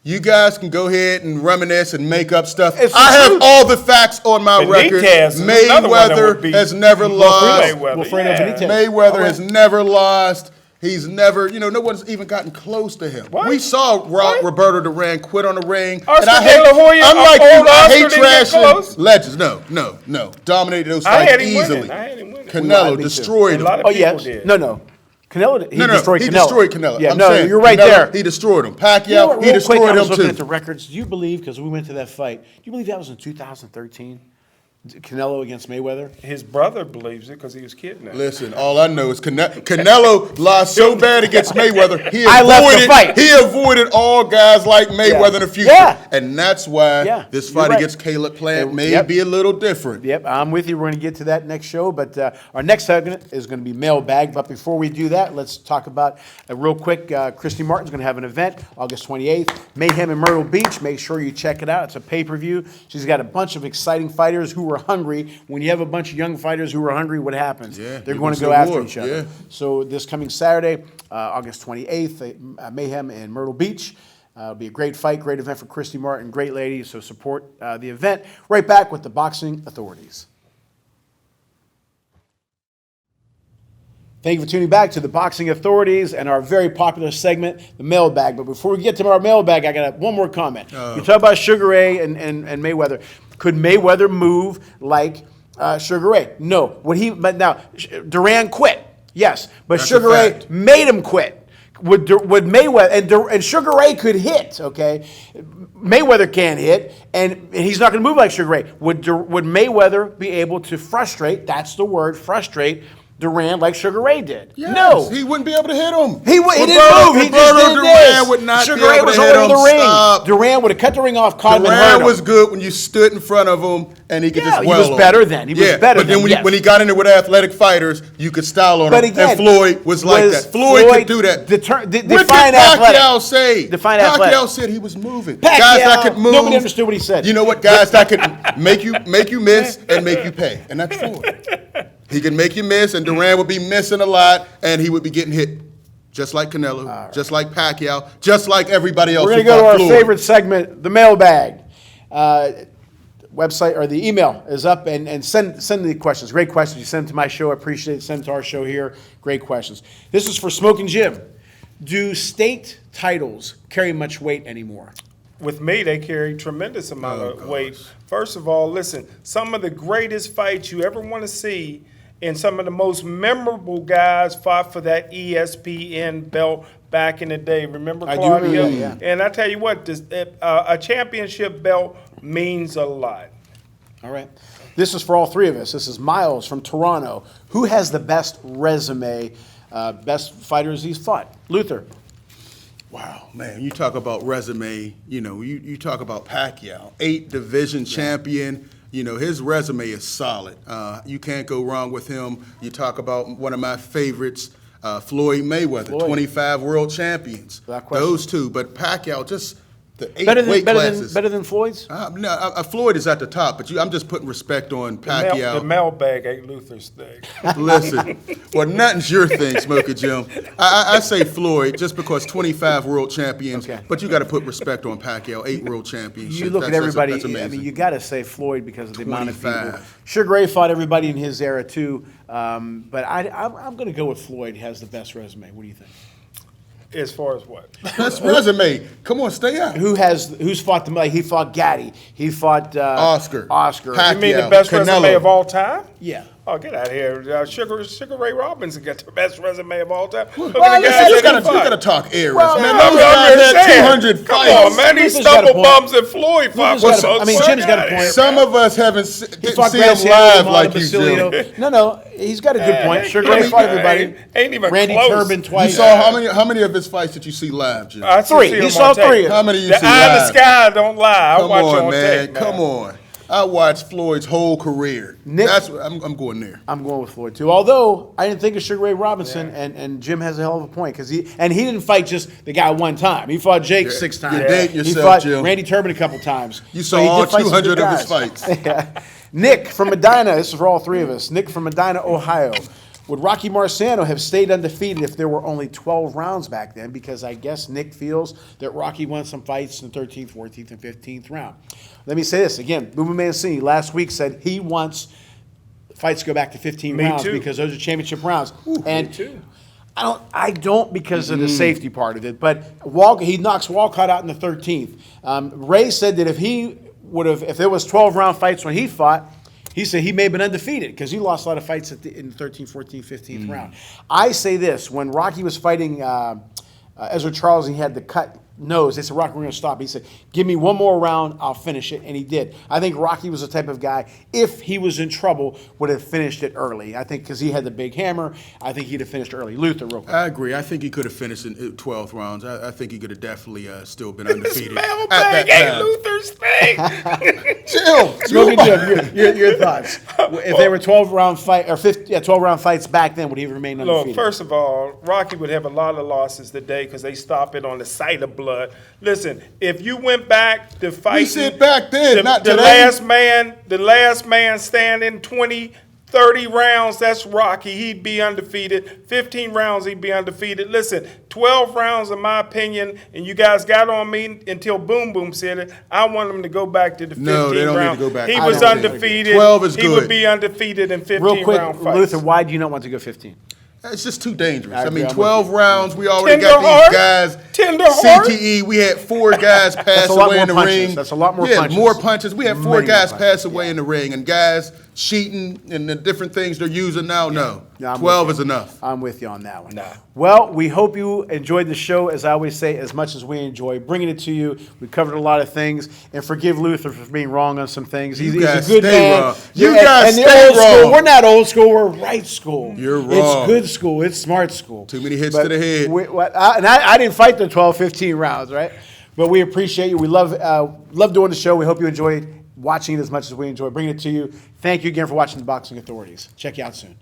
You guys can go ahead and reminisce and make up stuff. It's the I have truth. all the facts on my record. Benitez is another one that would Mayweather beat has never lost. Mayweather. Wilfredo Yeah. Benitez. Mayweather All right. has never lost. He's never, no one's even gotten close to him. What? We saw What? Roberto Duran quit on the ring. Oscar I De La Hoya, unlike you, old I Oscar hate didn't get close? trashing legends. No. Dominated those I fights had him easily. winning. I had him winning. Canelo Me too. destroyed A lot him. of Oh yes. people did. No. Canelo. He destroyed he Canelo. destroyed Canelo. Yeah, I'm no, saying, you're right Canelo, there. He destroyed him. Pacquiao, You know what, he real quick, destroyed I him was looking too. at the records. Do you believe, because we went to that fight, do you believe that was in 2013? Canelo against Mayweather? His brother believes it because he was kidnapped. Listen, all I know is Canelo lost so bad against Mayweather. I left the fight. He avoided all guys like Mayweather in the future. Yeah. And that's why Yeah, this you're fight right. against Caleb Plant may Yep. be a little different. Yep, I'm with you. We're going to get to that next show, but our next segment is going to be Mailbag. But before we do that, let's talk about real quick. Christy Martin's going to have an event August 28th, Mayhem in Myrtle Beach. Make sure you check it out. It's a pay-per-view. She's got a bunch of exciting fighters who are hungry. When you have a bunch of young fighters who are hungry, what happens? Yeah, They're it going was to go a after war, each other. yeah. So this coming Saturday, August 28th, Mayhem in Myrtle Beach. It'll be a great fight, great event for Christy Martin, great lady, so support the event. Right back with the Boxing Authorities. Thank you for tuning back to the Boxing Authorities and our very popular segment, the Mailbag. But before we get to our Mailbag, I got one more comment. You talk about Sugar Ray and Mayweather. Could Mayweather move like Sugar Ray? No. But now, Duran quit. Yes. But That's Sugar Ray made him quit. Would Mayweather and Sugar Ray could hit, okay? Mayweather can't hit, and he's not going to move like Sugar Ray. Would Mayweather be able to frustrate? That's the word, frustrate. Duran like Sugar Ray did. Yes, no, he wouldn't be able to hit him. He didn't move. He just did Duran this. would not Sugar be Ray able was to hit over him. the ring. Stop. Duran would have cut the ring off, caught him, and hurt Duran him. was good when you stood in front of him and he could just he well was on better him. then. He was better but then then, when he got in there with athletic fighters, you could style on But him. again, and Floyd was like that. Floyd could do that. Define What did Pacquiao say? Define Pacquiao athletic. said he was moving. Pacquiao, Guys that could move. nobody understood what he said. You know what? Guys that could make you miss and make you pay. And that's Floyd. He could make you miss, and Duran would be missing a lot, and he would be getting hit. Just like Canelo, just like Pacquiao, just like everybody else. We're going to go to our favorite segment, the Mailbag. Website or the email is up, and send the questions. Great questions. You send them to my show. I appreciate it. Send them to our show here. Great questions. This is for Smoking Jim. Do state titles carry much weight anymore? With me, they carry tremendous amount of weight. First of all, listen, some of the greatest fights you ever want to see and some of the most memorable guys fought for that ESPN belt back in the day. Remember I do Claudio? remember that, yeah. And I tell you what, a championship belt means a lot. All right. This is for all three of us. This is Miles from Toronto. Who has the best resume, best fighters he's fought? Luther. Wow, man, you talk about resume, you talk about Pacquiao, 8 division champion, his resume is solid. You can't go wrong with him. You talk about one of my favorites, Floyd Mayweather, 25 world champions. Those two, but Pacquiao, just the 8 weight classes. Better than Floyd's? No, Floyd is at the top, but I'm just putting respect on Pacquiao. The Mailbag ain't Luther's thing. Listen, well, nothing's your thing, Smoker Jim. I say Floyd just because 25 world champions, but you got to put respect on Pacquiao, 8 world championships. You look at everybody, that's amazing. you got to say Floyd because of the amount of 25. people. Sugar Ray fought everybody in his era too, but I'm going to go with Floyd has the best resume. What do you think? As far as what? That's resume. Come on, stay out. Who's fought the most? He fought Gaddy. He fought Oscar. Pacquiao. You mean the best Canelo. resume of all time? Yeah. Oh, get out of here. Sugar Ray Robinson got the best resume of all time. Look Well, at the guys you that he fought. got to talk eras, Well, man. no, Those guys just had saying. 200 Come fights. on, man. These Luther's got a stumble point. bums that Floyd fought. Luther's for. got a- I mean, So Jim's got a get out of point. here, Some man. of us haven't He didn't fought see him Graciano, live Montano, like you, Jim. Basilio. No, he's got a good point. Sugar Ray ain't- fought everybody. ain't even Randy close. Turbin You twice. saw how many of his fights did you see live, Jim? I still Three. see He him saw on tape. 3. How many you The see eye in the live? sky don't lie. I Come watch on, you on man. tape, Come on. I watched Floyd's whole career. Nick- I'm going there. I'm going with Floyd too. Although I didn't think of Sugar Ray Robinson, and Jim has a hell of a point because he didn't fight just the guy one time. He fought Jake 6 times. You're dating He yourself, fought Jim. Randy Turbin a couple times. You So saw he all did fight some 200 good of his guys. fights. Nick from Medina. This is for all three of us. Nick from Medina, Ohio. Would Rocky Marciano have stayed undefeated if there were only 12 rounds back then? Because I guess Nick feels that Rocky won some fights in the 13th, 14th, and 15th round. Let me say this again. Booba Mancini last week said he wants fights to go back to 15 Me rounds too. because those are championship rounds. And me too. I don't because of the safety part of it. But he knocks Walcott out in the 13th. Ray said that if there was 12-round fights when he fought, he said he may have been undefeated because he lost a lot of fights in the 13th, 14th, 15th round. I say this. When Rocky was fighting Ezra Charles and he had the cut nose, they said, Rocky, we're going to stop. He said, give me one more round, I'll finish it. And he did. I think Rocky was the type of guy, if he was in trouble, would have finished it early. I think because he had the big hammer, I think he'd have finished early. Luther, real quick. I agree. I think he could have finished in 12 rounds. I think he could have definitely still been undefeated. Mailbag ain't Luther's thing. Smoking Jim, your thoughts. If they were 12-round fight or 12-round fights back then, would he have remained undefeated? Look, first of all, Rocky would have a lot of losses today because they stop it on the sight of blood. Listen, if you went back to fight, We said back then, not the today. the last man standing 20, 30 rounds, that's Rocky. He'd be undefeated. 15 rounds, he'd be undefeated. Listen, 12 rounds, in my opinion, and you guys got on me until Boom Boom said it. I want him to go back to the 15 No, they don't need to round. go back. He I was don't think- undefeated. 12 is He good. would be undefeated in 15 Real quick, round fights. Luther, why do you not want to go 15? It's just too dangerous. I I mean, agree. 12 rounds. We already Tender got heart? these guys. Tender heart? CTE. We had 4 guys pass a lot away more in the punches. ring. That's a lot more yeah, punches. more punches. We had 4 Many more guys punches, pass away in the ring, and guys cheating and the different things they're using now. No, Yeah, I'm 12 with is enough. I'm with you on that one. Nah. Well, we hope you enjoyed the show, as I always say, as much as we enjoy bringing it to you. We covered a lot of things, and forgive Luther for being wrong on some things. He's guys a good stay man. wrong. You Yeah, guys and stay the old school. wrong. We're not old school. We're right school. You're wrong. It's good school. It's smart school. Too many hits to the head. I didn't fight the 12, 15 rounds, right? But we appreciate you. We love doing the show. We hope you enjoy watching it as much as we enjoy bringing it to you. Thank you again for watching the Boxing Authorities. Check you out soon.